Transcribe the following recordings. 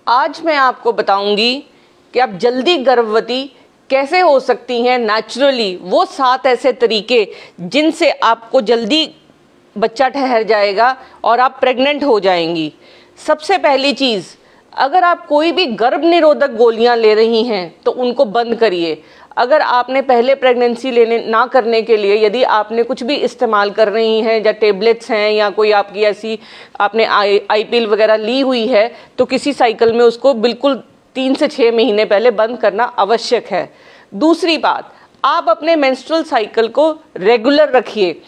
आज मैं आपको बताऊंगी कि आप जल्दी गर्भवती कैसे हो सकती हैं नेचुरली। वो 7 ऐसे तरीके जिनसे आपको जल्दी बच्चा ठहर जाएगा और आप प्रेग्नेंट हो जाएंगी। सबसे पहली चीज़, अगर आप कोई भी गर्भ निरोधक गोलियां ले रही हैं तो उनको बंद करिए। अगर आपने पहले प्रेगनेंसी लेने ना करने के लिए यदि आपने कुछ भी इस्तेमाल कर रही हैं या टेबलेट्स हैं या कोई आपकी ऐसी आपने आई पिल वगैरह ली हुई है तो किसी साइकिल में उसको बिल्कुल 3 से 6 महीने पहले बंद करना आवश्यक है। दूसरी बात, आप अपने मेंस्ट्रुअल साइकिल को रेगुलर रखिए।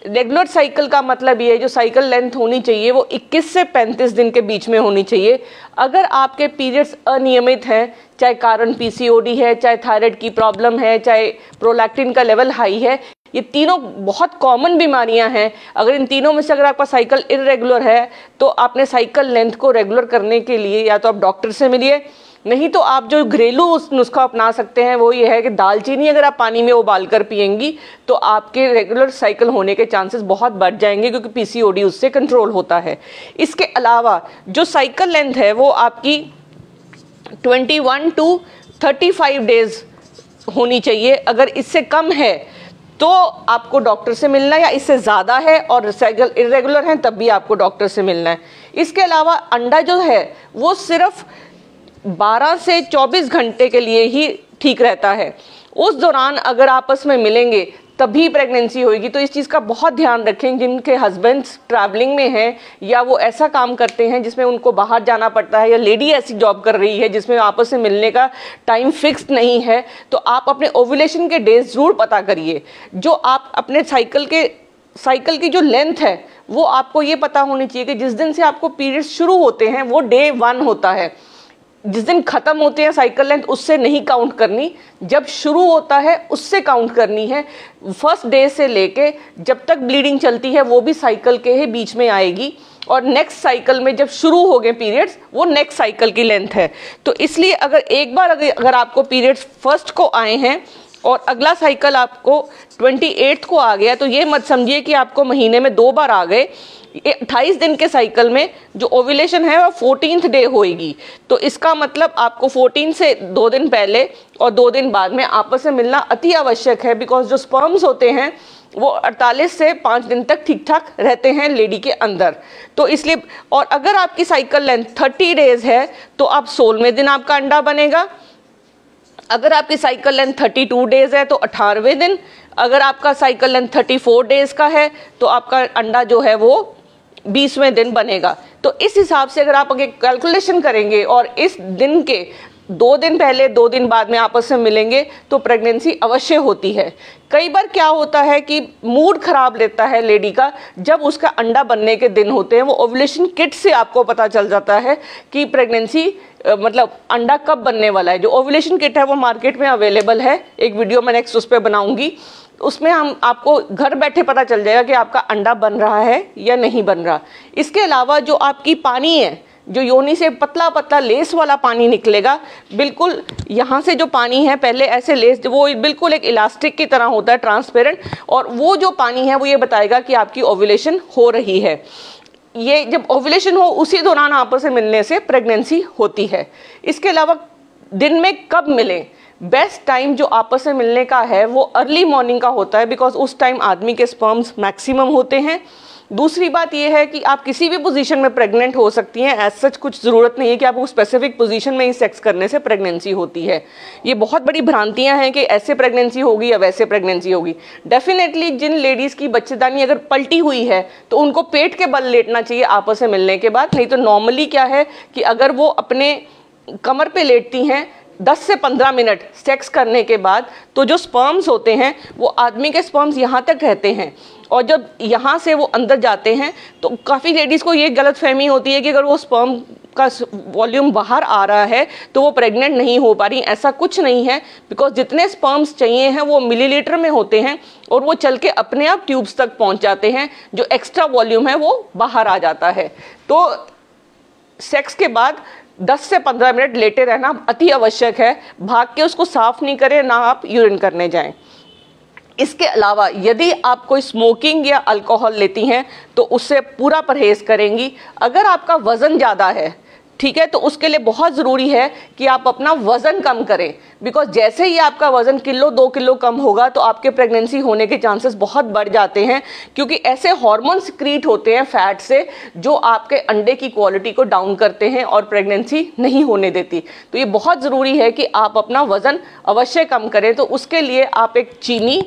रेगुलर साइकिल का मतलब ये है जो साइकिल लेंथ होनी चाहिए वो 21 से 35 दिन के बीच में होनी चाहिए। अगर आपके पीरियड्स अनियमित हैं, चाहे कारण पीसीओडी है, चाहे थायराइड की प्रॉब्लम है, चाहे प्रोलैक्टिन का लेवल हाई है, ये तीनों बहुत कॉमन बीमारियां हैं। अगर इन तीनों में से अगर आपका साइकिल इरेगुलर है तो आपने साइकिल लेंथ को रेगुलर करने के लिए या तो आप डॉक्टर से मिलिए, नहीं तो आप जो घरेलू नुस्खा अपना सकते हैं वो ये है कि दालचीनी अगर आप पानी में उबाल कर पिएंगी तो आपके रेगुलर साइकिल होने के चांसेस बहुत बढ़ जाएंगे क्योंकि पीसीओडी उससे कंट्रोल होता है। इसके अलावा जो साइकिल लेंथ है वो आपकी 21 टू 35 डेज होनी चाहिए। अगर इससे कम है तो आपको डॉक्टर से मिलना है, या इससे ज़्यादा है और साइकिल इरेगुलर हैं तब भी आपको डॉक्टर से मिलना है। इसके अलावा अंडा जो है वो सिर्फ 12 से 24 घंटे के लिए ही ठीक रहता है। उस दौरान अगर आपस में मिलेंगे तभी प्रेगनेंसी होगी। तो इस चीज़ का बहुत ध्यान रखें। जिनके हस्बैंड्स ट्रैवलिंग में हैं या वो ऐसा काम करते हैं जिसमें उनको बाहर जाना पड़ता है, या लेडी ऐसी जॉब कर रही है जिसमें आपस में मिलने का टाइम फिक्स नहीं है, तो आप अपने ओव्यूलेशन के डेज ज़रूर पता करिए। जो आप अपने साइकिल की जो लेंथ है वो आपको ये पता होनी चाहिए कि जिस दिन से आपको पीरियड्स शुरू होते हैं वो डे 1 होता है। जिस दिन खत्म होते हैं साइकिल लेंथ उससे नहीं काउंट करनी, जब शुरू होता है उससे काउंट करनी है। फर्स्ट डे से लेके जब तक ब्लीडिंग चलती है वो भी साइकिल के ही बीच में आएगी, और नेक्स्ट साइकिल में जब शुरू हो गए पीरियड्स वो नेक्स्ट साइकिल की लेंथ है। तो इसलिए अगर एक बार अगर आपको पीरियड्स फर्स्ट को आए हैं और अगला साइकिल आपको 28 को आ गया तो ये मत समझिए कि आपको महीने में 2 बार आ गए। 28 दिन के साइकिल में जो ओव्यूलेशन है वो 14th डे होएगी। तो इसका मतलब आपको 14 से 2 दिन पहले और 2 दिन बाद में आपस में मिलना अति आवश्यक है, बिकॉज जो स्पर्म्स होते हैं वो 48 से 5 दिन तक ठीक ठाक रहते हैं लेडी के अंदर। तो इसलिए, और अगर आपकी साइकिल लेंथ 30 डेज है तो आप 16वें दिन आपका अंडा बनेगा। अगर आपकी साइकिल लेंथ 32 डेज है तो 18वें दिन। अगर आपका साइकिल लेंथ 34 डेज का है तो आपका अंडा जो है वो 20वें दिन बनेगा। तो इस हिसाब से अगर आप आगे कैलकुलेशन करेंगे और इस दिन के 2 दिन पहले 2 दिन बाद में आपस में मिलेंगे तो प्रेगनेंसी अवश्य होती है। कई बार क्या होता है कि मूड खराब लेता है लेडी का जब उसका अंडा बनने के दिन होते हैं। वो ओव्यूलेशन किट से आपको पता चल जाता है कि प्रेगनेंसी मतलब अंडा कब बनने वाला है। जो ओव्यूलेशन किट है वो मार्केट में अवेलेबल है, एक वीडियो मैं नेक्स्ट उस पर बनाऊंगी। उसमें हम आपको घर बैठे पता चल जाएगा कि आपका अंडा बन रहा है या नहीं बन रहा। इसके अलावा जो आपकी पानी है, जो योनि से पतला पतला लेस वाला पानी निकलेगा, बिल्कुल यहाँ से जो पानी है पहले ऐसे लेस वो बिल्कुल एक इलास्टिक की तरह होता है, ट्रांसपेरेंट, और वो जो पानी है वो ये बताएगा कि आपकी ओव्यूलेशन हो रही है। ये जब ओव्यूलेशन हो उसी दौरान आपस में मिलने से प्रेगनेंसी होती है। इसके अलावा दिन में कब मिलें, बेस्ट टाइम जो आपस में मिलने का है वो अर्ली मॉर्निंग का होता है, बिकॉज उस टाइम आदमी के स्पर्म्स मैक्सिमम होते हैं। दूसरी बात यह है कि आप किसी भी पोजीशन में प्रेग्नेंट हो सकती हैं। एज सच कुछ ज़रूरत नहीं है कि आपको स्पेसिफिक पोजीशन में ही सेक्स करने से प्रेगनेंसी होती है। ये बहुत बड़ी भ्रांतियां हैं कि ऐसे प्रेगनेंसी होगी या वैसे प्रेगनेंसी होगी। डेफिनेटली जिन लेडीज़ की बच्चेदानी अगर पलटी हुई है तो उनको पेट के बल लेटना चाहिए आपस में मिलने के बाद। नहीं तो नॉर्मली क्या है कि अगर वो अपने कमर पे लेटती हैं 10 से 15 मिनट सेक्स करने के बाद तो जो स्पर्म्स होते हैं वो आदमी के स्पर्म्स यहाँ तक रहते हैं, और जब यहाँ से वो अंदर जाते हैं तो काफ़ी लेडीज़ को ये गलत फहमी होती है कि अगर वो स्पर्म का वॉल्यूम बाहर आ रहा है तो वो प्रेग्नेंट नहीं हो पा रही। ऐसा कुछ नहीं है, बिकॉज जितने स्पर्म्स चाहिए हैं वो मिलीलीटर में होते हैं और वो चल के अपने आप ट्यूब्स तक पहुँच जाते हैं। जो एक्स्ट्रा वॉल्यूम है वो बाहर आ जाता है। तो सेक्स के बाद 10 से 15 मिनट लेटे रहना अति आवश्यक है। भाग के उसको साफ नहीं करें, ना आप यूरिन करने जाएं। इसके अलावा यदि आप कोई स्मोकिंग या अल्कोहल लेती हैं तो उससे पूरा परहेज करेंगी। अगर आपका वज़न ज़्यादा है ठीक है। तो उसके लिए बहुत ज़रूरी है कि आप अपना वज़न कम करें, बिकॉज जैसे ही आपका वज़न किलो 2 किलो कम होगा तो आपके प्रेगनेंसी होने के चांसेस बहुत बढ़ जाते हैं, क्योंकि ऐसे हार्मोन सिक्रीट होते हैं फैट से जो आपके अंडे की क्वालिटी को डाउन करते हैं और प्रेगनेंसी नहीं होने देती। तो ये बहुत ज़रूरी है कि आप अपना वज़न अवश्य कम करें। तो उसके लिए आप एक चीनी,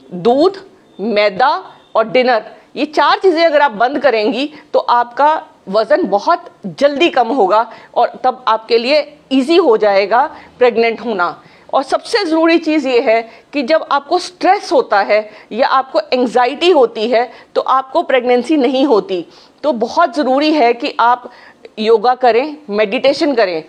दूध, मैदा और डिनर, ये 4 चीज़ें अगर आप बंद करेंगी तो आपका वज़न बहुत जल्दी कम होगा और तब आपके लिए इजी हो जाएगा प्रेग्नेंट होना। और सबसे ज़रूरी चीज़ ये है कि जब आपको स्ट्रेस होता है या आपको एंग्जाइटी होती है तो आपको प्रेगनेंसी नहीं होती। तो बहुत ज़रूरी है कि आप योगा करें, मेडिटेशन करें।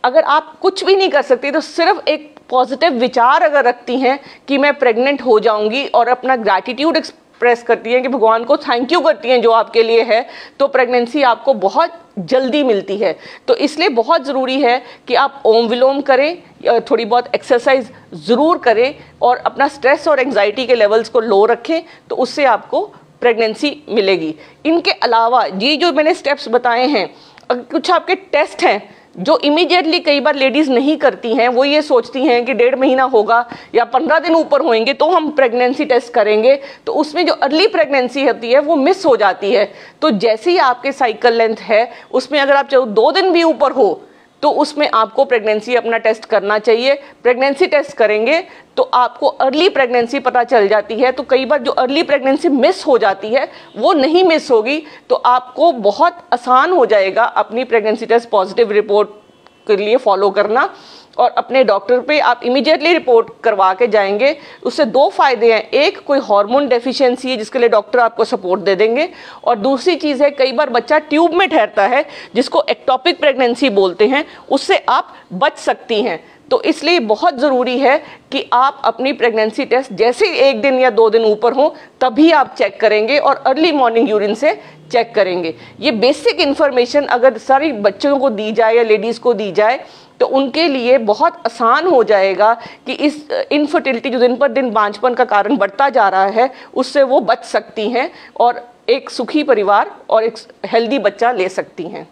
अगर आप कुछ भी नहीं कर सकती तो सिर्फ एक पॉजिटिव विचार अगर रखती हैं कि मैं प्रेग्नेंट हो जाऊंगी और अपना ग्रैटिट्यूड एक्सप्रेस करती हैं कि भगवान को थैंक यू करती हैं जो आपके लिए है, तो प्रेगनेंसी आपको बहुत जल्दी मिलती है। तो इसलिए बहुत ज़रूरी है कि आप ओम विलोम करें, थोड़ी बहुत एक्सरसाइज ज़रूर करें और अपना स्ट्रेस और एंग्जाइटी के लेवल्स को लो रखें, तो उससे आपको प्रेगनेंसी मिलेगी। इनके अलावा ये जो मैंने स्टेप्स बताए हैं, कुछ आपके टेस्ट हैं जो इमीडिएटली कई बार लेडीज़ नहीं करती हैं। वो ये सोचती हैं कि 1.5 महीना होगा या 15 दिन ऊपर होंगे तो हम प्रेगनेंसी टेस्ट करेंगे, तो उसमें जो अर्ली प्रेगनेंसी होती है वो मिस हो जाती है। तो जैसे ही आपके साइकिल लेंथ है उसमें अगर आप चाहे 2 दिन भी ऊपर हो तो उसमें आपको प्रेगनेंसी अपना टेस्ट करना चाहिए। प्रेगनेंसी टेस्ट करेंगे तो आपको अर्ली प्रेगनेंसी पता चल जाती है। तो कई बार जो अर्ली प्रेगनेंसी मिस हो जाती है वो नहीं मिस होगी, तो आपको बहुत आसान हो जाएगा अपनी प्रेगनेंसी टेस्ट पॉजिटिव रिपोर्ट के लिए फॉलो करना। और अपने डॉक्टर पे आप इमीडिएटली रिपोर्ट करवा के जाएंगे। उससे 2 फायदे हैं, एक कोई हार्मोन डेफिशिएंसी है जिसके लिए डॉक्टर आपको सपोर्ट दे देंगे, और दूसरी चीज़ है कई बार बच्चा ट्यूब में ठहरता है जिसको एक्टोपिक प्रेगनेंसी बोलते हैं, उससे आप बच सकती हैं। तो इसलिए बहुत ज़रूरी है कि आप अपनी प्रेगनेंसी टेस्ट जैसे 1 दिन या 2 दिन ऊपर हो तभी आप चेक करेंगे और अर्ली मॉर्निंग यूरिन से चेक करेंगे। ये बेसिक इन्फॉर्मेशन अगर सारी बच्चों को दी जाए या लेडीज़ को दी जाए तो उनके लिए बहुत आसान हो जाएगा कि इस इनफर्टिलिटी जो दिन पर दिन बांझपन का कारण बढ़ता जा रहा है उससे वो बच सकती हैं और एक सुखी परिवार और एक हेल्दी बच्चा ले सकती हैं।